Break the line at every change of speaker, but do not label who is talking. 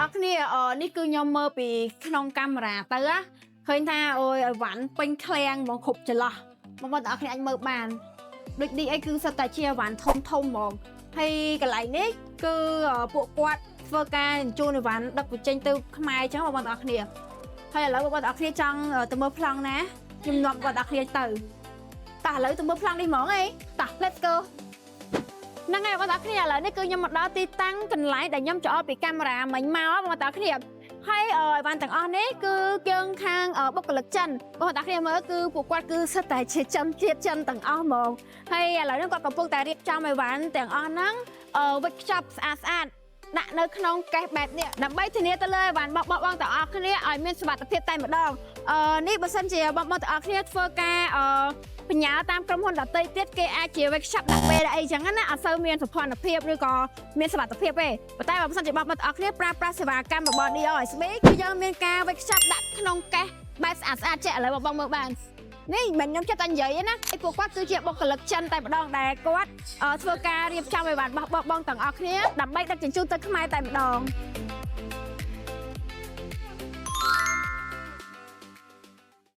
អរគ្នានេះគឺខ្ញុំមើលពីក្នុងកាមេរ៉ាទៅណាឃើញថាអូយវ៉ាន់ពេញឃ្លាំងហ្មងគ្រប់ចន្លោះបងប្អូនទាំងអស់គ្នាអាចមើលបានដូចនេះអីគឺសិតតែជាវ៉ាន់ធំធំហ្មងហើយកន្លែងនេះគឺពួកគាត់ធ្វើការបញ្ជូនវ៉ាន់ដឹកបញ្ចេញទៅខ្មែរអញ្ចឹងបងប្អូនទាំងអស់គ្នាហើយឥឡូវបងប្អូនទាំងអស់គ្នាចង់ទៅមើលប្លង់ណាខ្ញុំនាំបងប្អូនទាំងអស់គ្នាទៅតោះឥឡូវទៅមើលប្លង់នេះហ្មងអីតោះ let's go ហ្នឹងហើយបងប្អូនគ្នាឥឡូវនេះគឺខ្ញុំមកដល់ទីតាំងកន្លែងដែលខ្ញុំចោលពីកាមេរ៉ាមិញមកបងប្អូនគ្នាហើយវ៉ាន់ទាំងអស់នេះគឺយើងខាងបុគ្គលិកចិនបងប្អូនគ្នាមើលគឺពួកគាត់គឺសិតតែជាចិនជាតិចិនទាំងអស់ហ្មងហើយឥឡូវនេះគាត់កំពុងតែរៀបចំឲ្យវ៉ាន់ទាំងអស់ហ្នឹងវេចខ្ចប់ស្អាតដាក់នៅក្នុងកេសបែបនេះដើម្បីធានាទៅលើវ៉ាន់បងទាំងអស់គ្នាឲ្យមានសុវត្ថិភាពតែម្ដងនេះបើសិនជាបងទាំងអស់គ្នាធ្វើការបញ្ញាតាមក្រុមហ៊ុនដទៃទៀតគេអាចជាវេចខ្ចប់ដាក់ពេលអីចឹងណាអត់សូវមានសុខភាពឬក៏មានសុវត្ថិភាពទេប៉ុន្តែបើសិនជាបងទាំងអស់គ្នាប្រើប្រាស់សេវាកម្មរបស់ DOSB គឺយើងមានការវេចខ្ចប់ដាក់ក្នុងកេសបែបស្អាតចេះឥឡូវបងមើលបាននេះមិនខ្ញុំចិត្តតែនិយាយទេណាឯពួកគាត់គឺជាបុគ្គលិកចិនតែម្ដងដែលគាត់ធ្វើការរៀបចំឲ្យបានបោះបង់ទាំងអស់គ្នាដើម្បីដឹកជញ្ជូនទៅខ្មែរតែម្ដង